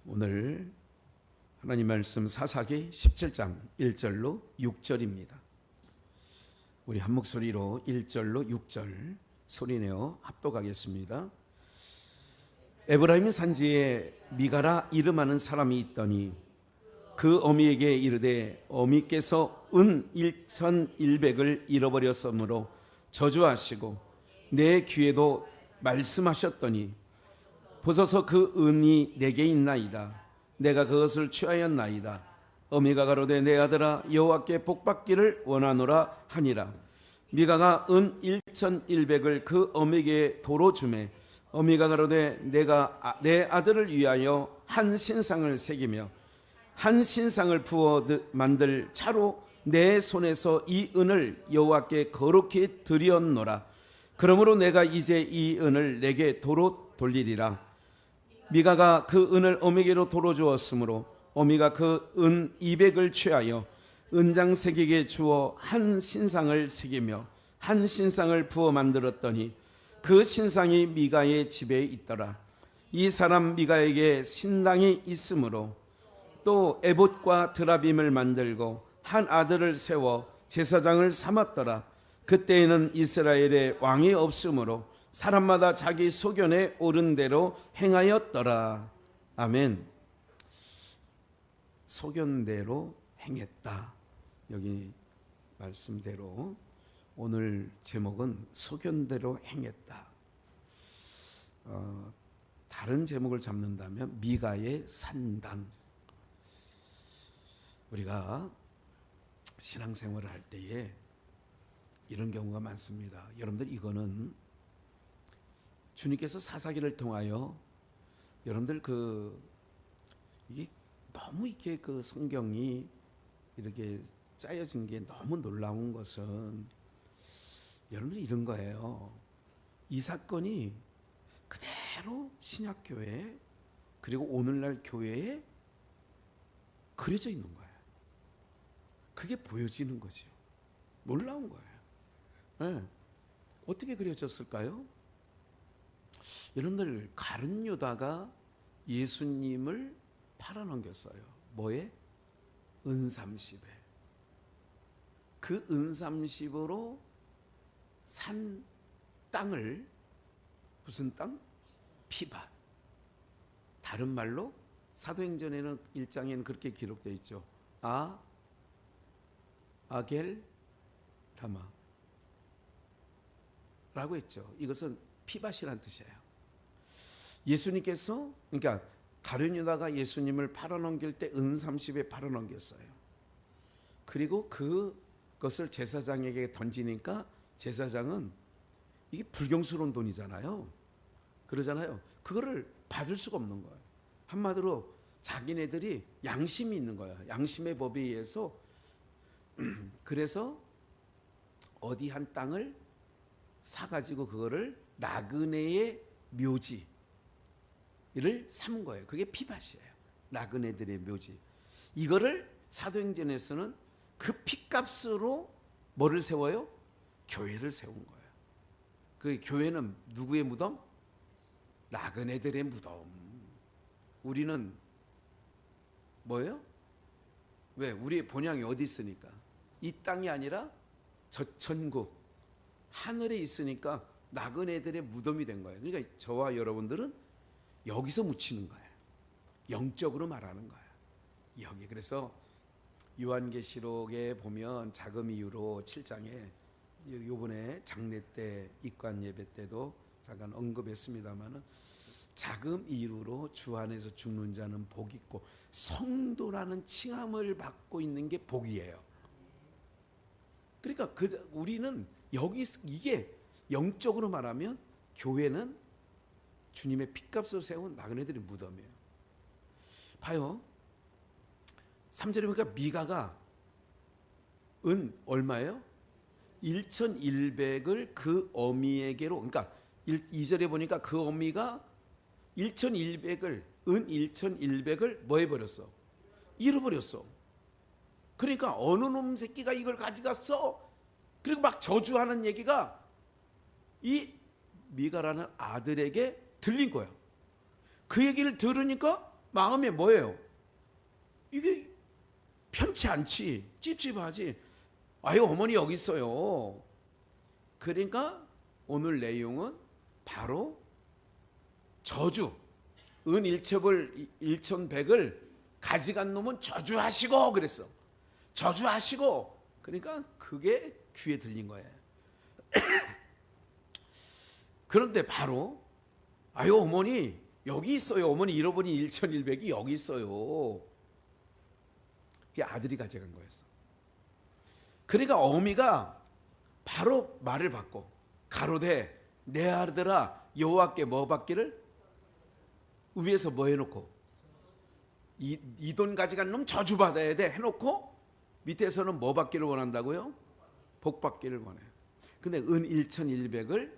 오늘 하나님 말씀 사사기 17장 1절로 6절입니다. 우리 한 목소리로 1절로 6절 소리내어 합독하겠습니다. 에브라임 산지에 미가라 이름하는 사람이 있더니 그 어미에게 이르되 어미께서 은 1100을 잃어버렸으므로 저주하시고 내 귀에도 말씀하셨더니 보소서 그 은이 내게 있나이다. 내가 그것을 취하였나이다. 어미가 가로되 내 아들아 여호와께 복받기를 원하노라 하니라. 미가가 은 1100을 그 어미에게 도로 주매 어미가 가로되 내가 내 아들을 위하여 한 신상을 새기며 한 신상을 부어 만들 차로 내 손에서 이 은을 여호와께 거룩히 드렸노라. 그러므로 내가 이제 이 은을 내게 도로 돌리리라. 미가가 그 은을 어미에게로 도로 주었으므로 어미가 그 은 200을 취하여 은장 새기게 주어 한 신상을 새기며 한 신상을 부어 만들었더니 그 신상이 미가의 집에 있더라. 이 사람 미가에게 신당이 있으므로 또 에봇과 드라빔을 만들고 한 아들을 세워 제사장을 삼았더라. 그때에는 이스라엘에 왕이 없으므로 사람마다 자기 소견에 옳은 대로 행하였더라. 아멘. 소견대로 행했다. 여기 말씀대로 오늘 제목은 소견대로 행했다. 다른 제목을 잡는다면 미가의 산당. 우리가 신앙생활을 할 때에 이런 경우가 많습니다. 여러분들 이거는 주님께서 사사기를 통하여 여러분들 이게 너무 이렇게 그 성경이 이렇게 짜여진 게 너무 놀라운 것은 여러분들 이런 거예요. 이 사건이 그대로 신약교회 그리고 오늘날 교회에 그려져 있는 거예요. 그게 보여지는 거죠. 놀라운 거예요. 네. 어떻게 그려졌을까요? 여러분들 가룟 유다가 예수님을 팔아넘겼어요. 뭐에? 은 30에. 그 은 30으로 산 땅을 무슨 땅? 피밭. 다른 말로 사도행전에는 1장에는 그렇게 기록되어 있죠. 아겔 라마 라고 했죠. 이것은 피밭이란 뜻이에요. 예수님께서 그러니까 가룟 유다가 예수님을 팔아넘길 때 은 30에 팔아넘겼어요. 그리고 그것을 제사장에게 던지니까 제사장은 이게 불경스러운 돈이잖아요. 그러잖아요. 그거를 받을 수가 없는 거예요. 한마디로 자기네들이 양심이 있는 거예요. 양심의 법에 의해서 그래서 어디 한 땅을 사가지고 그거를 나그네의 묘지를 삼은 거예요. 그게 피밭이에요. 나그네들의 묘지. 이거를 사도행전에서는 그 피값으로 뭐를 세워요? 교회를 세운 거예요. 그 교회는 누구의 무덤? 나그네들의 무덤. 우리는 뭐예요? 왜? 우리의 본향이 어디 있으니까? 이 땅이 아니라 저 천국 하늘에 있으니까 나그네들의 무덤이 된 거예요. 그러니까 저와 여러분들은 여기서 묻히는 거예요. 영적으로 말하는 거예요. 여기. 그래서 요한계시록에 보면 자금 이유로 7장에 요번에 장례 때 입관 예배 때도 잠깐 언급했습니다마는 자금 이유로 주 안에서 죽는 자는 복이 있고 성도라는 칭함을 받고 있는 게 복이에요. 그러니까 우리는 여기 이게 영적으로 말하면 교회는 주님의 피값으로 세운 나그네들의 무덤이에요. 봐요. 3절에 보니까 미가가 은 얼마예요? 1100을 그 어미에게로, 그러니까 2절에 보니까 그 어미가 1100을 은 1100을 뭐 해버렸어? 잃어버렸어. 그러니까 어느 놈 새끼가 이걸 가져갔어? 그리고 막 저주하는 얘기가 이 미가라는 아들에게 들린 거야. 그 얘기를 들으니까 마음에 뭐예요? 이게 편치 않지, 찝찝하지. 아유, 어머니 여기 있어요. 그러니까 오늘 내용은 바로 저주, 은 일첩을 1100을 가져간 놈은 저주하시고 그랬어. 저주하시고. 그러니까 그게 귀에 들린 거예요. 그런데 바로 아유, 어머니 여기 있어요. 어머니 잃어버린 1100이 여기 있어요. 이게 아들이 가져간 거였어. 그러니까 어미가 바로 말을 받고 가로되 내 아들아 여호와께 뭐 받기를? 위에서 뭐 해놓고 이 돈 가져간 놈 저주 받아야 돼 해놓고 밑에서는 뭐 받기를 원한다고요? 복 받기를 원해요. 근데 은 1100을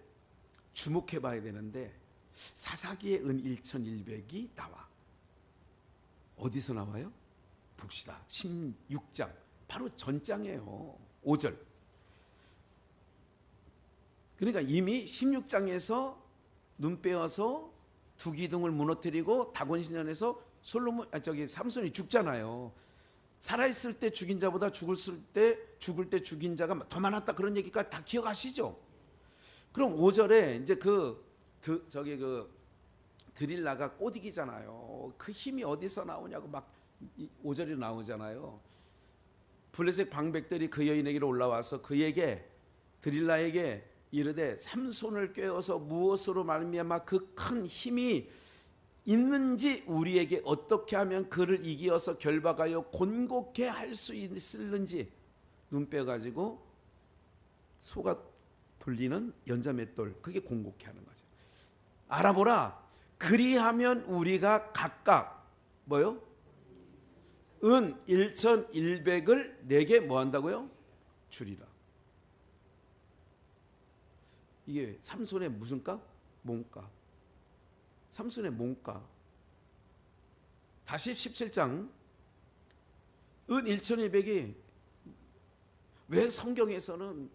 주목해 봐야 되는데 사사기의 은 1100이 나와. 어디서 나와요? 봅시다. 16장 바로 전장이에요. 5절. 그러니까 이미 16장에서 눈 빼어서 두 기둥을 무너뜨리고 다곤신전에서 삼손이 죽잖아요. 살아있을 때 죽인 자보다 죽을 때 죽인 자가 더 많았다, 그런 얘기까지 다 기억하시죠? 그럼 5절에 이제 그 드릴라가 꼬디기잖아요. 그 힘이 어디서 나오냐고 막 5절이 나오잖아요. 블레셋 방백들이 그 여인에게로 올라와서 그에게, 드릴라에게 이르되 삼손을 꿰어서 무엇으로 말미암아 그 큰 힘이 있는지 우리에게 어떻게 하면 그를 이기어서 결박하여 곤곡해 할 수 있을는지. 눈 빼가지고 소가 돌리는 연자맷돌, 그게 곤곡해 하는 거죠. 알아보라. 그리하면 우리가 각각 뭐요? 은 1100을 내게 뭐 한다고요? 주리라. 이게 삼손의 무슨 값? 몸값. 삼손의 몸값. 다시 17장. 은 1100이 왜 성경에서는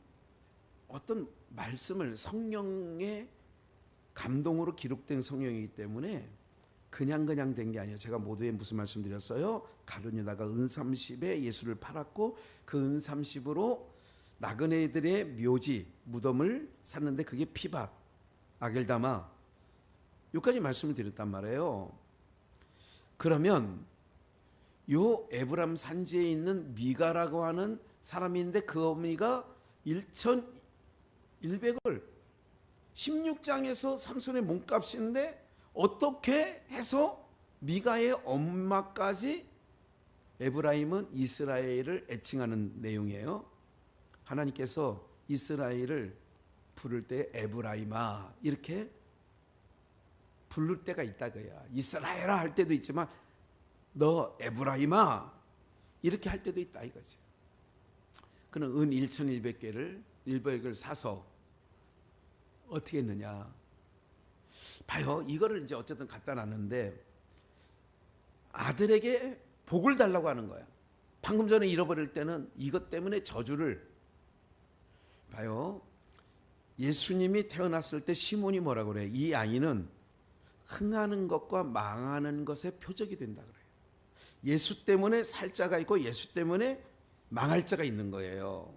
어떤 말씀을 성령의 감동으로 기록된 성경이기 때문에 그냥 된 게 아니에요. 제가 모두에 무슨 말씀 드렸어요? 가룟유다가 은 30에 예수를 팔았고 그 은 30으로 나그네들의 묘지 무덤을 샀는데 그게 피밭 아겔다마, 여기까지 말씀을 드렸단 말이에요. 그러면 요 에브람 산지에 있는 미가라고 하는 사람인데 그 어미가 1100을 16장에서 삼손의 몸값인데 어떻게 해서 미가의 엄마까지, 에브라임은 이스라엘을 애칭하는 내용이에요. 하나님께서 이스라엘을 부를 때 에브라임아 이렇게 부를 때가 있다 그야. 이스라엘아 할 때도 있지만 너 에브라임아 이렇게 할 때도 있다 이거지. 그는 은 1100을 사서 어떻게 했느냐. 봐요. 이거를 이제 어쨌든 갖다 놨는데 아들에게 복을 달라고 하는 거야. 방금 전에 잃어버릴 때는 이것 때문에 저주를 봐요. 예수님이 태어났을 때 시몬이 뭐라고 그래? 이 아이는 흥하는 것과 망하는 것의 표적이 된다 그래요. 예수 때문에 살 자가 있고 예수 때문에 망할 자가 있는 거예요.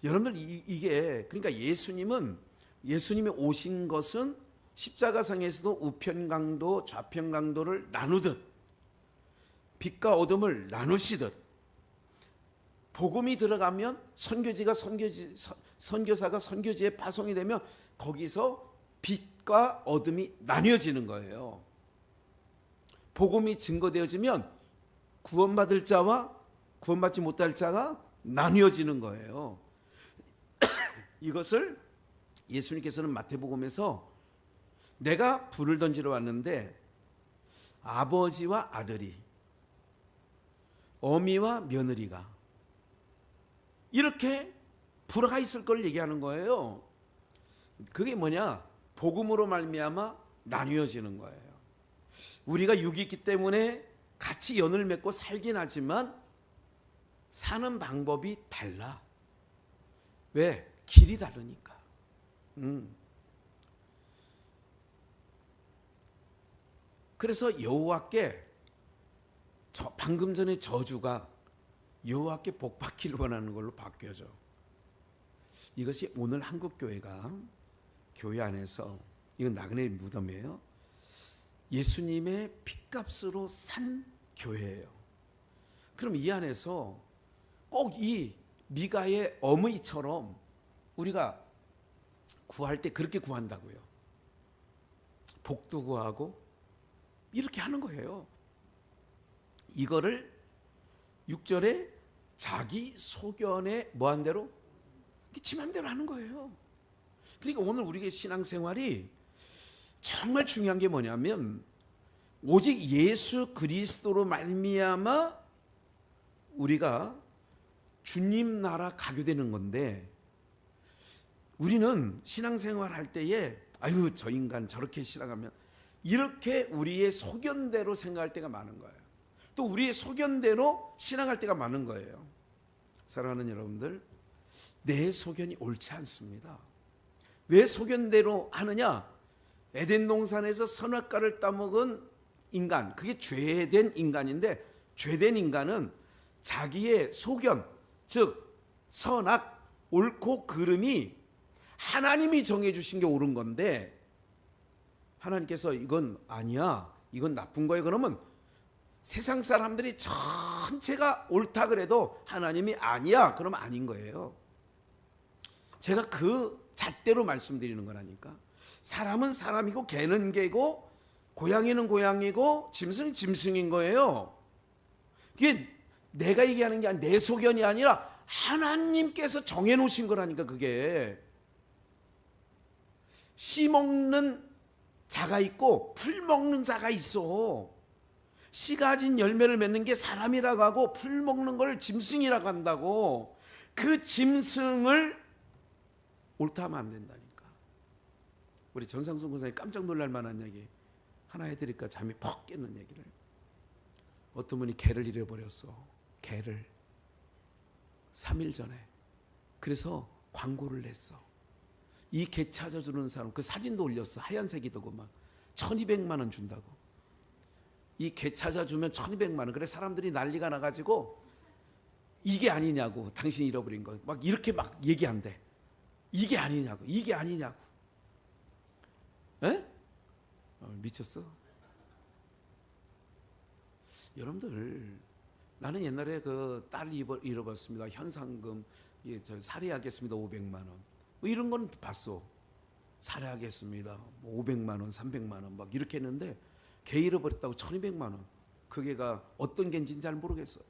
여러분들 이게 그러니까 예수님이 오신 것은 십자가상에서도 우편강도 좌편강도를 나누듯 빛과 어둠을 나누시듯 복음이 들어가면 선교사가 선교지에 파송이 되면 거기서 빛과 어둠이 나뉘어지는 거예요. 복음이 증거되어지면 구원받을 자와 구원받지 못할 자가 나뉘어지는 거예요. 이것을 예수님께서는 마태복음에서 내가 불을 던지러 왔는데 아버지와 아들이, 어미와 며느리가 이렇게 불화가 있을 걸 얘기하는 거예요. 그게 뭐냐? 복음으로 말미암아 나뉘어지는 거예요. 우리가 육이 있기 때문에 같이 연을 맺고 살긴 하지만 사는 방법이 달라. 왜? 길이 다르니까. 그래서 여호와께 방금 전에 저주가 여호와께 복 받기를 원하는 걸로 바뀌어져. 이것이 오늘 한국 교회가 교회 안에서, 이건 나그네 무덤이에요. 예수님의 핏값으로 산 교회예요. 그럼 이 안에서 꼭 이 미가의 어머니처럼 우리가 구할 때 그렇게 구한다고요. 복도 구하고 이렇게 하는 거예요. 이거를 6절에 자기 소견에 뭐한 대로 지 맘대로 하는 거예요. 그러니까 오늘 우리의 신앙생활이 정말 중요한 게 뭐냐면 오직 예수 그리스도로 말미암아 우리가 주님 나라 가게 되는 건데, 우리는 신앙생활 할 때에 아유 저 인간 저렇게 신앙하면 이렇게 우리의 소견대로 생각할 때가 많은 거예요. 또 우리의 소견대로 신앙할 때가 많은 거예요. 사랑하는 여러분들, 내 소견이 옳지 않습니다. 왜 소견대로 하느냐? 에덴 동산에서 선악과를 따먹은 인간, 그게 죄된 인간인데, 죄된 인간은 자기의 소견, 즉 선악, 옳고 그름이 하나님이 정해주신 게 옳은 건데, 하나님께서 이건 아니야, 이건 나쁜 거야, 그러면 세상 사람들이 전체가 옳다 그래도 하나님이 아니야, 그러면 아닌 거예요. 제가 그 잣대로 말씀드리는 거라니까. 사람은 사람이고 개는 개고 고양이는 고양이고 짐승은 짐승인 거예요. 이게 내가 얘기하는 게 아니라 내 소견이 아니라 하나님께서 정해놓으신 거라니까. 그게 씨 먹는 자가 있고 풀 먹는 자가 있어. 씨 가진 열매를 맺는 게 사람이라고 하고 풀 먹는 걸 짐승이라고 한다고. 그 짐승을 옳다 하면 안 된다니까. 우리 전상순 권사님 깜짝 놀랄 만한 얘기 하나 해드릴까? 잠이 퍽 깨는 얘기를. 어떤 분이 개를 잃어버렸어. 개를 3일 전에. 그래서 광고를 냈어. 이 개 찾아주는 사람, 그 사진도 올렸어. 하얀색이더고 막 1200만 원 준다고. 이 개 찾아주면 1200만 원. 그래 사람들이 난리가 나가지고 이게 아니냐고, 당신이 잃어버린 거 막 이렇게 막 얘기한대. 이게 아니냐고, 이게 아니냐고. 에? 미쳤어? 여러분들, 나는 옛날에 그 딸 잃어버렸습니다. 현상금, 예, 저 살해하겠습니다. 500만 원. 뭐 이런 건 봤어. 살해하겠습니다. 뭐 500만 원, 300만 원 막 이렇게 했는데 개 잃어버렸다고 1200만 원. 그 개가 어떤 개인지는 잘 모르겠어.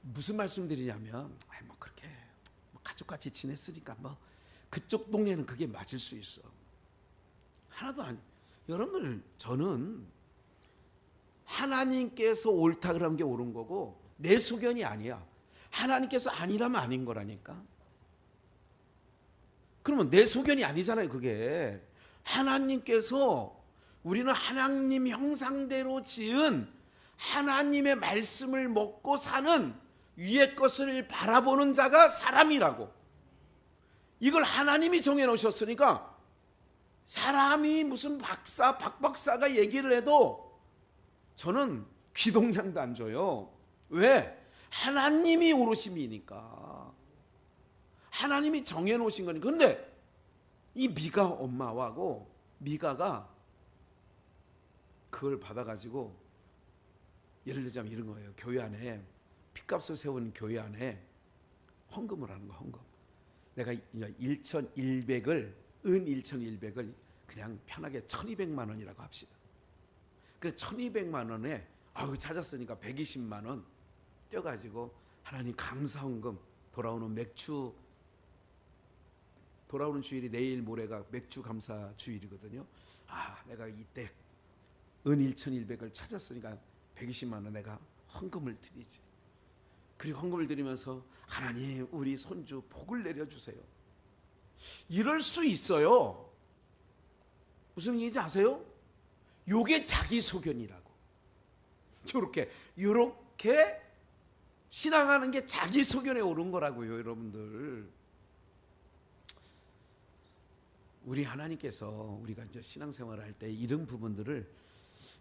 무슨 말씀 드리냐면, 뭐 그렇게 뭐 가족같이 지냈으니까 뭐 그쪽 동네는 그게 맞을 수 있어. 하나도 아니. 여러분들, 저는 하나님께서 옳다 그러는 게 옳은 거고 내 소견이 아니야. 하나님께서 아니라면 아닌 거라니까. 그러면 내 소견이 아니잖아요. 그게 하나님께서, 우리는 하나님 형상대로 지은 하나님의 말씀을 먹고 사는 위의 것을 바라보는 자가 사람이라고. 이걸 하나님이 정해놓으셨으니까 사람이 무슨 박사, 박 박사가 얘기를 해도 저는 귀동냥도 안 줘요. 왜? 하나님이 오롯임이니까. 하나님이 정해놓으신 거니까. 그런데 이 미가 엄마하고 미가가 그걸 받아가지고, 예를 들자면 이런 거예요. 교회 안에 핏값을 세운 교회 안에 헌금을 하는 거. 헌금. 내가 1,100을 은 1,100을 그냥 편하게 1,200만 원이라고 합시다. 그래서 1,200만 원에 찾았으니까 120만 원 떼어가지고 하나님 감사헌금, 돌아오는 맥주, 돌아오는 주일이 내일 모레가 맥주 감사 주일이거든요. 내가 이때 은 1,100을 찾았으니까 120만 원 내가 헌금을 드리지. 그리고 헌금을 드리면서 하나님 우리 손주 복을 내려주세요. 이럴 수 있어요. 무슨 얘기인지 아세요? 요게 자기 소견이라고. 요렇게 신앙하는 게 자기 소견에 옳은 거라고요. 여러분들, 우리 하나님께서 우리가 이제 신앙생활을 할 때 이런 부분들을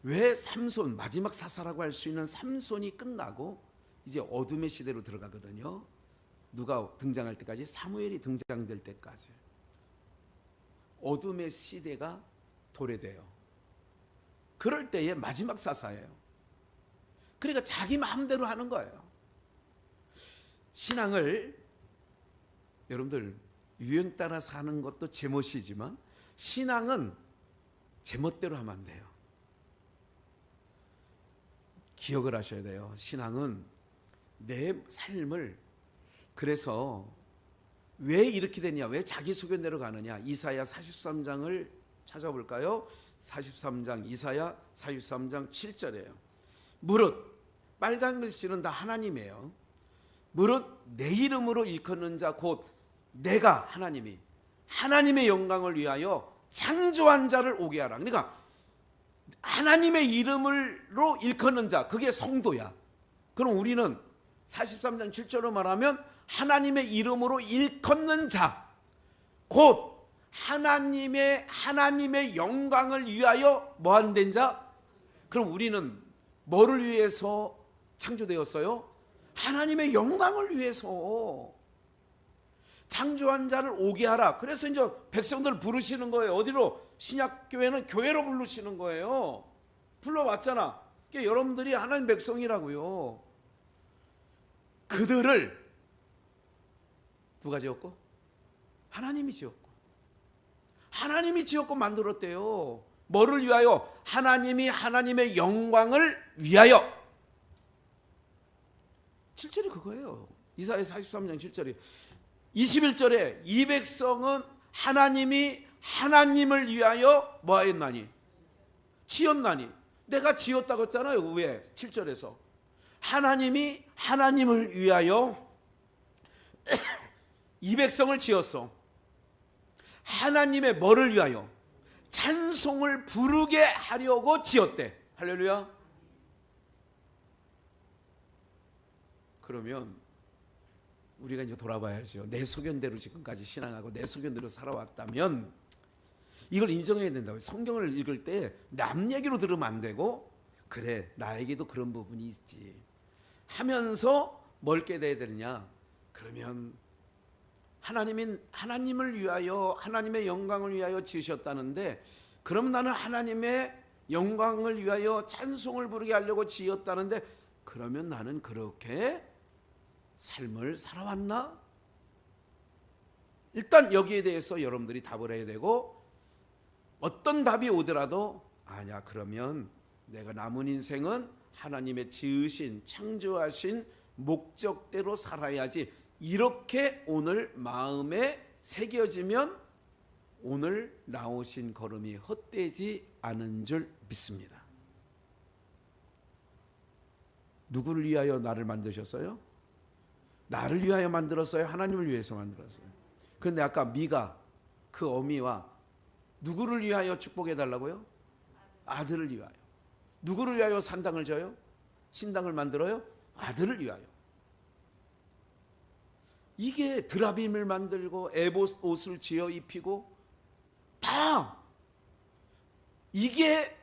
왜 삼손 마지막 사사라고 할 수 있는 삼손이 끝나고 이제 어둠의 시대로 들어가거든요. 누가 등장할 때까지, 사무엘이 등장될 때까지 어둠의 시대가 도래돼요. 그럴 때의 마지막 사사예요. 그러니까 자기 마음대로 하는 거예요. 신앙을 여러분들 유행 따라 사는 것도 제멋이지만 신앙은 제멋대로 하면 안 돼요. 기억을 하셔야 돼요. 신앙은 내 삶을, 그래서 왜 이렇게 되냐, 왜 자기 소견대로 가느냐. 이사야 43장을 찾아볼까요? 43장, 이사야 43장 7절이에요. 무릇, 빨간 글씨는 다 하나님이에요. 무릇 내 이름으로 일컫는 자 곧 내가, 하나님이 하나님의 영광을 위하여 창조한 자를 오게 하라. 그러니까 하나님의 이름으로 일컫는 자, 그게 성도야. 그럼 우리는 43장 7절로 말하면 하나님의 이름으로 일컫는 자 곧 하나님의 영광을 위하여 뭐한 된 자. 그럼 우리는 뭐를 위해서 창조되었어요? 하나님의 영광을 위해서. 창조한 자를 오게 하라. 그래서 이제 백성들 부르시는 거예요. 어디로? 신약교회는 교회로 부르시는 거예요. 불러왔잖아. 그러니까 여러분들이 하나님 백성이라고요. 그들을 누가 지었고? 하나님이 지었고. 하나님이 지었고 만들었대요. 뭐를 위하여? 하나님이 하나님의 영광을 위하여. 7절이 그거예요. 이사야 43장 7절이. 21절에 이 백성은 하나님이 하나님을 위하여 뭐 했나니? 지었나니. 내가 지었다고 했잖아요. 위에 7절에서 하나님이 하나님을 위하여 이 백성을 지었어. 하나님의 뭐를 위하여? 찬송을 부르게 하려고 지었대. 할렐루야. 그러면 우리가 이제 돌아봐야죠. 내 소견대로 지금까지 신앙하고 내 소견대로 살아왔다면 이걸 인정해야 된다고요. 성경을 읽을 때 남 얘기로 들으면 안 되고, 그래 나에게도 그런 부분이 있지 하면서 뭘 깨달아야 되느냐. 그러면 하나님을 위하여, 하나님의 영광을 위하여 지으셨다는데, 그럼 나는 하나님의 영광을 위하여 찬송을 부르게 하려고 지었다는데, 그러면 나는 그렇게 삶을 살아왔나? 일단 여기에 대해서 여러분들이 답을 해야 되고, 어떤 답이 오더라도 아니야, 그러면 내가 남은 인생은 하나님의 지으신, 창조하신 목적대로 살아야지, 이렇게 오늘 마음에 새겨지면 오늘 나오신 걸음이 헛되지 않은 줄 믿습니다. 누구를 위하여 나를 만드셨어요? 나를 위하여 만들었어요? 하나님을 위해서 만들었어요? 그런데 아까 미가 그 어미와 누구를 위하여 축복해 달라고요? 아들을 위하여. 누구를 위하여 산당을 져요? 신당을 만들어요? 아들을 위하여. 이게 드라빔을 만들고 에봇 옷을 지어 입히고 다 이게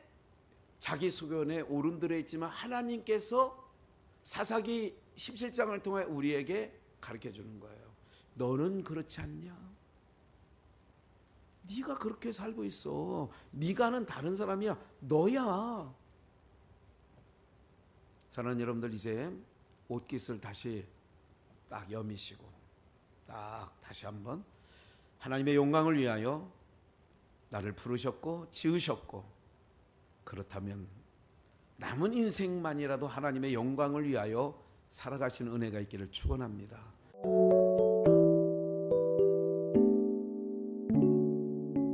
자기 소견에 오른들어 있지만 하나님께서 사사기 17장을 통해 우리에게 가르쳐 주는 거예요. 너는 그렇지 않냐? 네가 그렇게 살고 있어. 미가는 다른 사람이야. 너야. 사랑하는 여러분들, 이제 옷깃을 다시 딱 여미시고 딱 다시 한번 하나님의 영광을 위하여 나를 부르셨고 지으셨고, 그렇다면 남은 인생만이라도 하나님의 영광을 위하여 살아가시는 은혜가 있기를 축원합니다.